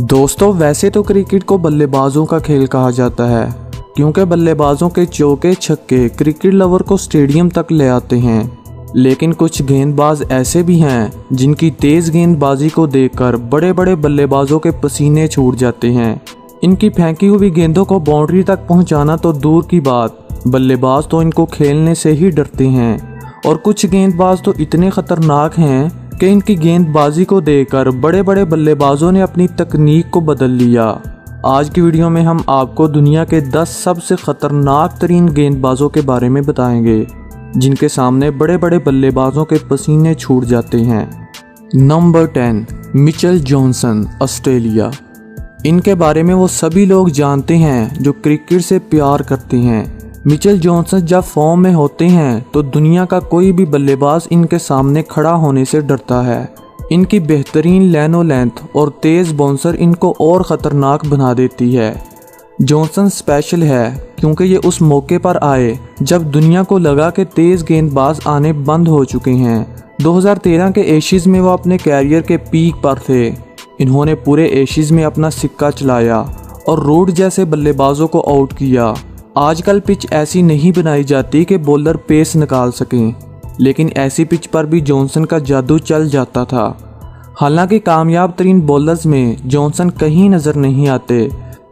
दोस्तों, वैसे तो क्रिकेट को बल्लेबाजों का खेल कहा जाता है क्योंकि बल्लेबाजों के चौके छक्के क्रिकेट लवर को स्टेडियम तक ले आते हैं। लेकिन कुछ गेंदबाज ऐसे भी हैं जिनकी तेज़ गेंदबाजी को देखकर बड़े बड़े बल्लेबाजों के पसीने छूट जाते हैं। इनकी फेंकी हुई गेंदों को बाउंड्री तक पहुंचाना तो दूर की बात, बल्लेबाज तो इनको खेलने से ही डरते हैं। और कुछ गेंदबाज तो इतने खतरनाक हैं कि इनकी गेंदबाजी को देखकर बड़े बड़े बल्लेबाजों ने अपनी तकनीक को बदल लिया। आज की वीडियो में हम आपको दुनिया के 10 सबसे खतरनाक तरीन गेंदबाजों के बारे में बताएंगे जिनके सामने बड़े बड़े बल्लेबाजों के पसीने छूट जाते हैं। Number 10, Mitchell Johnson, Australia. इनके बारे में वो सभी लोग जानते हैं जो क्रिकेट से प्यार करते हैं। मिचेल जॉनसन जब फॉर्म में होते हैं तो दुनिया का कोई भी बल्लेबाज इनके सामने खड़ा होने से डरता है। इनकी बेहतरीन लैनो लेंथ और तेज़ बाउंसर इनको और ख़तरनाक बना देती है। जॉनसन स्पेशल है क्योंकि ये उस मौके पर आए जब दुनिया को लगा कि तेज़ गेंदबाज आने बंद हो चुके हैं। 2013 के एशिज़ में वो अपने कैरियर के पीक पर थे। इन्होंने पूरे एशिज़ में अपना सिक्का चलाया और रूट जैसे बल्लेबाजों को आउट किया। आजकल पिच ऐसी नहीं बनाई जाती कि बॉलर पेस निकाल सकें, लेकिन ऐसी पिच पर भी जॉनसन का जादू चल जाता था। हालांकि कामयाब तरीन बॉलर्स में जॉनसन कहीं नज़र नहीं आते,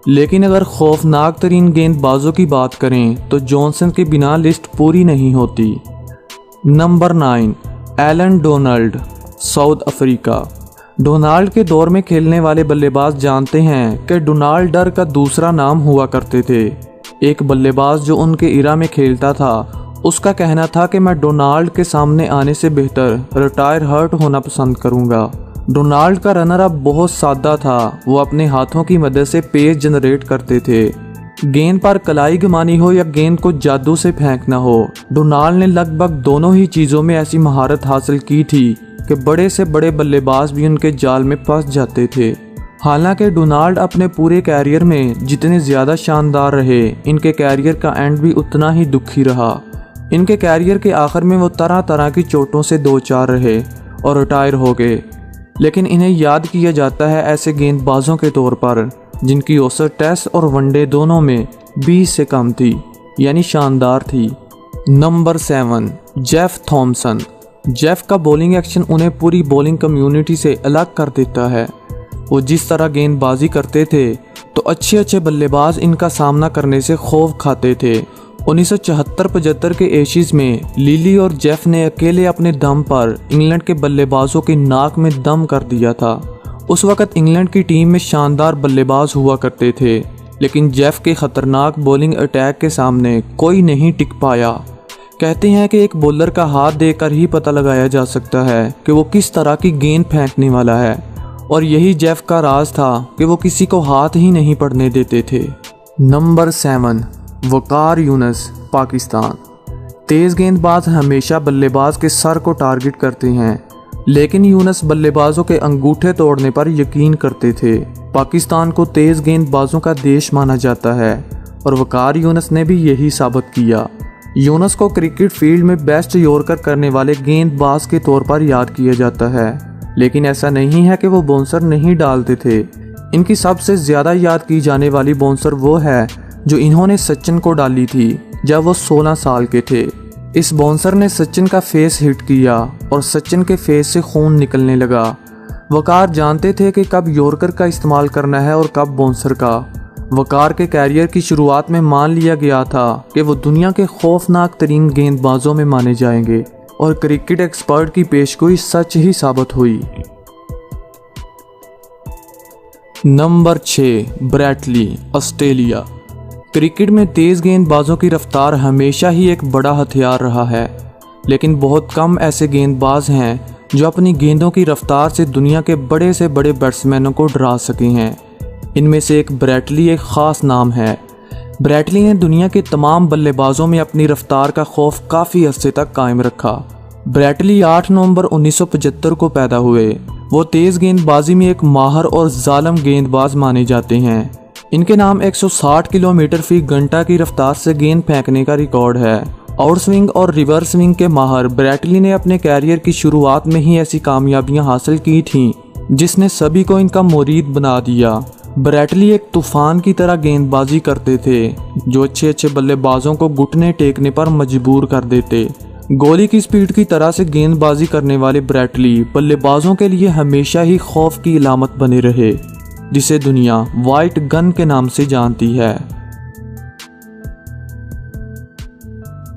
लेकिन अगर खौफनाक तरीन गेंदबाजों की बात करें तो जॉनसन के बिना लिस्ट पूरी नहीं होती। Number 9, Allan Donald, south Africa. Donald के दौर में खेलने वाले बल्लेबाज जानते हैं कि डोनाल्ड डर का दूसरा नाम हुआ करते थे। एक बल्लेबाज जो उनके इरा में खेलता था उसका कहना था कि मैं डोनाल्ड के सामने आने से बेहतर रिटायर हर्ट होना पसंद करूंगा। डोनाल्ड का रनर अप बहुत सादा था। वो अपने हाथों की मदद से पेस जनरेट करते थे। गेंद पर कलाई घुमानी हो या गेंद को जादू से फेंकना हो, डोनाल्ड ने लगभग दोनों ही चीज़ों में ऐसी महारत हासिल की थी कि बड़े से बड़े बल्लेबाज भी उनके जाल में फंस जाते थे। हालांकि डोनाल्ड अपने पूरे कैरियर में जितने ज़्यादा शानदार रहे, इनके कैरियर का एंड भी उतना ही दुखी रहा। इनके कैरियर के आखिर में वो तरह तरह की चोटों से दो चार रहे और रिटायर हो गए, लेकिन इन्हें याद किया जाता है ऐसे गेंदबाजों के तौर पर जिनकी औसत टेस्ट और वनडे दोनों में 20 से कम थी, यानी शानदार थी। Number 7, Jeff Thomson. जेफ का बॉलिंग एक्शन उन्हें पूरी बॉलिंग कम्युनिटी से अलग कर देता है। वो जिस तरह गेंदबाजी करते थे तो अच्छे बल्लेबाज इनका सामना करने से खौफ खाते थे। 1974-75 के एशिज़ में लिली और जेफ ने अकेले अपने दम पर इंग्लैंड के बल्लेबाजों की नाक में दम कर दिया था। उस वक़्त इंग्लैंड की टीम में शानदार बल्लेबाज हुआ करते थे, लेकिन जेफ के ख़तरनाक बॉलिंग अटैक के सामने कोई नहीं टिक पाया। कहते हैं कि एक बॉलर का हाथ देखकर ही पता लगाया जा सकता है कि वो किस तरह की गेंद फेंकने वाला है, और यही जेफ का राज था कि वो किसी को हाथ ही नहीं पड़ने देते थे। नंबर 7, वकार यूनुस, पाकिस्तान। तेज़ गेंदबाज हमेशा बल्लेबाज के सर को टारगेट करते हैं, लेकिन यूनुस बल्लेबाजों के अंगूठे तोड़ने पर यकीन करते थे। पाकिस्तान को तेज़ गेंदबाजों का देश माना जाता है और वकार यूनुस ने भी यही साबित किया। यूनुस को क्रिकेट फील्ड में बेस्ट यॉर्कर करने वाले गेंदबाज के तौर पर याद किया जाता है, लेकिन ऐसा नहीं है कि वो बाउंसर नहीं डालते थे। इनकी सबसे ज़्यादा याद की जाने वाली बाउंसर वो है जो इन्होंने सचिन को डाली थी जब वो 16 साल के थे। इस बाउंसर ने सचिन का फेस हिट किया और सचिन के फेस से खून निकलने लगा। वकार जानते थे कि कब यॉर्कर का इस्तेमाल करना है और कब बाउंसर का। वकार के कैरियर की शुरुआत में मान लिया गया था कि वो दुनिया के खौफनाक तरीन गेंदबाजों में माने जाएंगे, और क्रिकेट एक्सपर्ट की पेशगोई सच ही साबित हुई। नंबर 6, ब्रैट ली, ऑस्ट्रेलिया। क्रिकेट में तेज़ गेंदबाजों की रफ्तार हमेशा ही एक बड़ा हथियार रहा है, लेकिन बहुत कम ऐसे गेंदबाज हैं जो अपनी गेंदों की रफ्तार से दुनिया के बड़े से बड़े बैट्समैनों को डरा सके हैं। इनमें से एक ब्रैट ली एक ख़ास नाम है। ब्रैट ली ने दुनिया के तमाम बल्लेबाजों में अपनी रफ्तार का खौफ काफ़ी अरसे तक कायम रखा। ब्रैट ली 8 नवंबर 1975 को पैदा हुए। वो तेज़ गेंदबाजी में एक माहर और जालिम गेंदबाज माने जाते हैं। इनके नाम 160 किलोमीटर फी घंटा की रफ्तार से गेंद फेंकने का रिकॉर्ड है। आउट स्विंग और रिवर्स स्विंग के माहर ब्रैट ली ने अपने कैरियर की शुरुआत में ही ऐसी कामयाबियां हासिल की थीं जिसने सभी को इनका मुरीद बना दिया। ब्रैटली एक तूफान की तरह गेंदबाजी करते थे, जो अच्छे अच्छे बल्लेबाजों को घुटने टेकने पर मजबूर कर देते। गोली की स्पीड की तरह से गेंदबाजी करने वाले ब्रैटली बल्लेबाजों के लिए हमेशा ही खौफ की इलामत बने रहे, जिसे दुनिया वाइट गन के नाम से जानती है।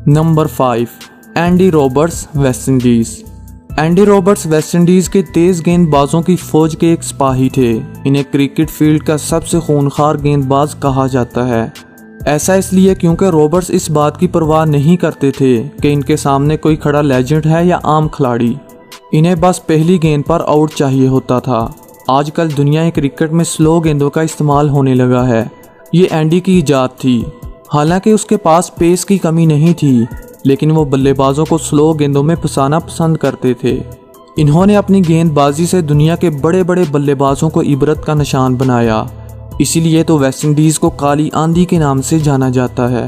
Number 5, Andy Roberts, West Indies. Andy Roberts West Indies के तेज गेंदबाजों की फौज के एक सिपाही थे। इन्हें क्रिकेट फील्ड का सबसे खूंखार गेंदबाज कहा जाता है। ऐसा इसलिए क्योंकि रॉबर्ट्स इस बात की परवाह नहीं करते थे कि इनके सामने कोई खड़ा लेजेंड है या आम खिलाड़ी। इन्हें बस पहली गेंद पर आउट चाहिए होता था। आजकल दुनिया क्रिकेट में स्लो गेंदों का इस्तेमाल होने लगा है। ये एंडी की इजाद थी। हालांकि उसके पास पेस की कमी नहीं थी, लेकिन वो बल्लेबाजों को स्लो गेंदों में फंसाना पसंद करते थे। इन्होंने अपनी गेंदबाजी से दुनिया के बड़े बड़े बल्लेबाजों को इबरत का निशान बनाया। इसीलिए तो वेस्ट इंडीज को काली आंधी के नाम से जाना जाता है।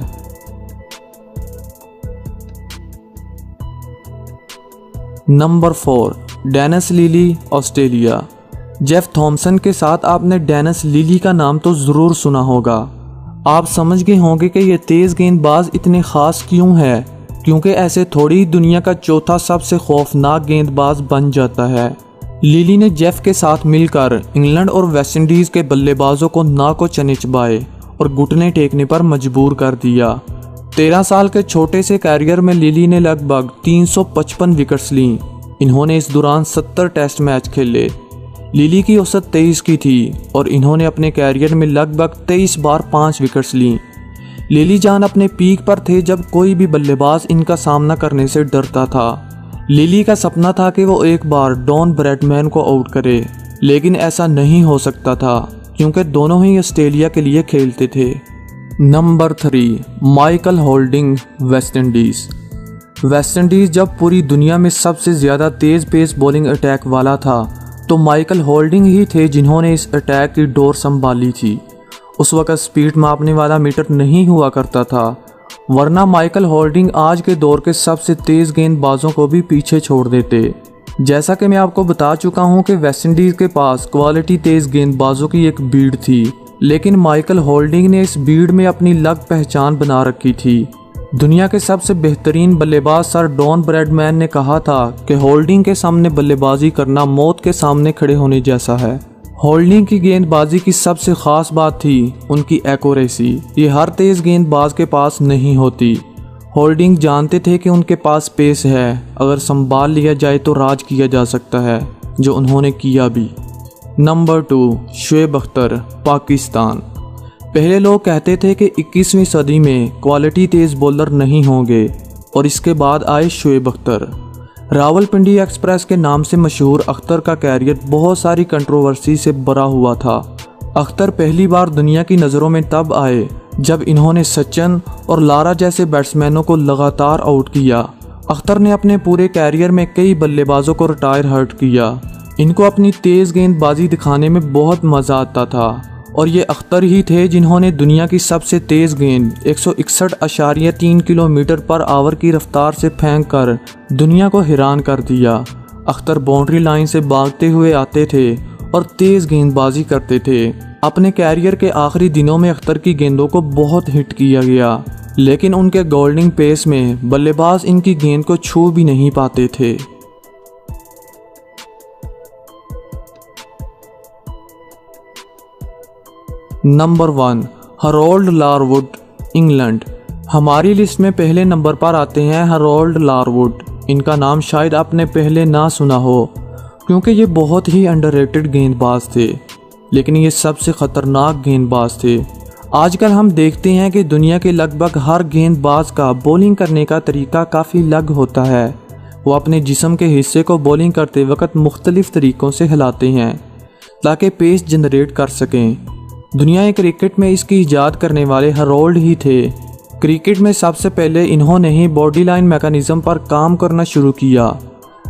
Number 4, Dennis Lillee, Australia. Jeff Thomson के साथ आपने डेनिस लिली का नाम तो ज़रूर सुना होगा। आप समझ गए होंगे कि ये तेज़ गेंदबाज इतने ख़ास क्यों है, क्योंकि ऐसे थोड़ी दुनिया का चौथा सबसे खौफनाक गेंदबाज बन जाता है। लिली ने जेफ के साथ मिलकर इंग्लैंड और वेस्ट इंडीज़ के बल्लेबाजों को नाको चने चबाए और घुटने टेकने पर मजबूर कर दिया। 13 साल के छोटे से कैरियर में लिली ने लगभग 355 विकेट्स लीं। इन्होंने इस दौरान 70 टेस्ट मैच खेले। लिली की औसत 23 की थी और इन्होंने अपने कैरियर में लगभग 23 बार 5 विकेट्स लीं। लिली जान अपने पीक पर थे जब कोई भी बल्लेबाज इनका सामना करने से डरता था। लिली का सपना था कि वो एक बार डॉन ब्रैडमैन को आउट करे, लेकिन ऐसा नहीं हो सकता था क्योंकि दोनों ही ऑस्ट्रेलिया के लिए खेलते थे। Number 3, Michael holding, West Indies. West Indies जब पूरी दुनिया में सबसे ज़्यादा तेज़ पेस बॉलिंग अटैक वाला था, तो माइकल होल्डिंग ही थे जिन्होंने इस अटैक की डोर संभाली थी। उस वक़्त स्पीड मापने वाला मीटर नहीं हुआ करता था, वरना माइकल होल्डिंग आज के दौर के सबसे तेज़ गेंदबाजों को भी पीछे छोड़ देते। जैसा कि मैं आपको बता चुका हूं कि वेस्ट इंडीज़ के पास क्वालिटी तेज़ गेंदबाजों की एक भीड़ थी, लेकिन माइकल होल्डिंग ने इस भीड़ में अपनी अलग पहचान बना रखी थी। दुनिया के सबसे बेहतरीन बल्लेबाज सर डॉन ब्रैडमैन ने कहा था कि होल्डिंग के सामने बल्लेबाजी करना मौत के सामने खड़े होने जैसा है। होल्डिंग की गेंदबाजी की सबसे ख़ास बात थी उनकी एक्यूरेसी। ये हर तेज़ गेंदबाज के पास नहीं होती। होल्डिंग जानते थे कि उनके पास पेस है, अगर संभाल लिया जाए तो राज किया जा सकता है, जो उन्होंने किया भी। नंबर 2, शोएब अख्तर, पाकिस्तान। पहले लोग कहते थे कि 21वीं सदी में क्वालिटी तेज़ बॉलर नहीं होंगे, और इसके बाद आए शोएब अख्तर। रावलपिंडी एक्सप्रेस के नाम से मशहूर अख्तर का कैरियर बहुत सारी कंट्रोवर्सी से भरा हुआ था। अख्तर पहली बार दुनिया की नज़रों में तब आए जब इन्होंने सचिन और लारा जैसे बैट्समैनों को लगातार आउट किया। अख्तर ने अपने पूरे कैरियर में कई बल्लेबाजों को रिटायर हर्ट किया। इनको अपनी तेज़ गेंदबाजी दिखाने में बहुत मज़ा आता था, और ये अख्तर ही थे जिन्होंने दुनिया की सबसे तेज़ गेंद 161.3 किलोमीटर पर आवर की रफ्तार से फेंककर दुनिया को हैरान कर दिया। अख्तर बाउंड्री लाइन से भागते हुए आते थे और तेज़ गेंदबाजी करते थे। अपने कैरियर के आखिरी दिनों में अख्तर की गेंदों को बहुत हिट किया गया, लेकिन उनके गोल्डिंग पेस में बल्लेबाज इनकी गेंद को छू भी नहीं पाते थे। Number 1, Harold Larwood, England. हमारी लिस्ट में पहले नंबर पर आते हैं हरोल्ड लारवुड। इनका नाम शायद आपने पहले ना सुना हो, क्योंकि ये बहुत ही अंडररेटेड गेंदबाज थे, लेकिन ये सबसे ख़तरनाक गेंदबाज थे। आजकल हम देखते हैं कि दुनिया के लगभग हर गेंदबाज का बॉलिंग करने का तरीका काफ़ी अलग होता है। वो अपने जिस्म के हिस्से को बॉलिंग करते वक्त मुख्तलिफ तरीक़ों से हिलाते हैं ताकि पेस जनरेट कर सकें। दुनिया क्रिकेट में इसकी ईजाद करने वाले हरोल्ड ही थे। क्रिकेट में सबसे पहले इन्होंने ही बॉडी लाइन मैकेनिज़्म पर काम करना शुरू किया।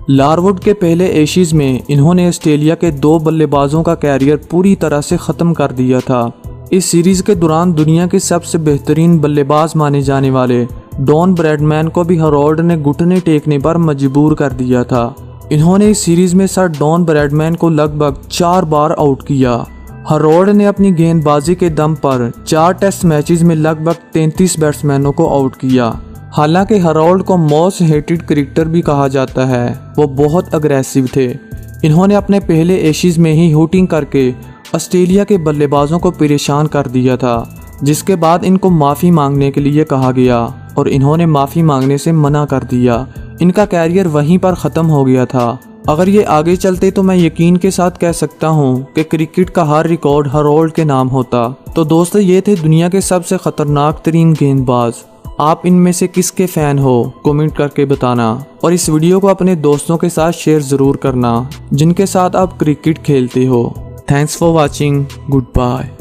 लारवुड के पहले एशिज़ में इन्होंने ऑस्ट्रेलिया के 2 बल्लेबाजों का कैरियर पूरी तरह से ख़त्म कर दिया था। इस सीरीज़ के दौरान दुनिया के सबसे बेहतरीन बल्लेबाज माने जाने वाले डॉन ब्रैडमैन को भी हरोल्ड ने घुटने टेकने पर मजबूर कर दिया था। इन्होंने इस सीरीज में सर डॉन ब्रैडमैन को लगभग 4 बार आउट किया। हेरोल्ड ने अपनी गेंदबाजी के दम पर 4 टेस्ट मैचेस में लगभग 33 बैट्समैनों को आउट किया। हालांकि हेरोल्ड को मोस्ट हेटेड क्रिकेटर भी कहा जाता है, वो बहुत अग्रेसिव थे। इन्होंने अपने पहले एशिज में ही हुटिंग करके ऑस्ट्रेलिया के बल्लेबाजों को परेशान कर दिया था, जिसके बाद इनको माफ़ी मांगने के लिए कहा गया और इन्होंने माफ़ी मांगने से मना कर दिया। इनका कैरियर वहीं पर ख़त्म हो गया था। अगर ये आगे चलते तो मैं यकीन के साथ कह सकता हूँ कि क्रिकेट का हर रिकॉर्ड हेरोल्ड के नाम होता। तो दोस्तों, ये थे दुनिया के सबसे ख़तरनाक तरीन गेंदबाज। आप इनमें से किसके फ़ैन हो कमेंट करके बताना, और इस वीडियो को अपने दोस्तों के साथ शेयर ज़रूर करना जिनके साथ आप क्रिकेट खेलते हो। Thanks for watching. Good bye.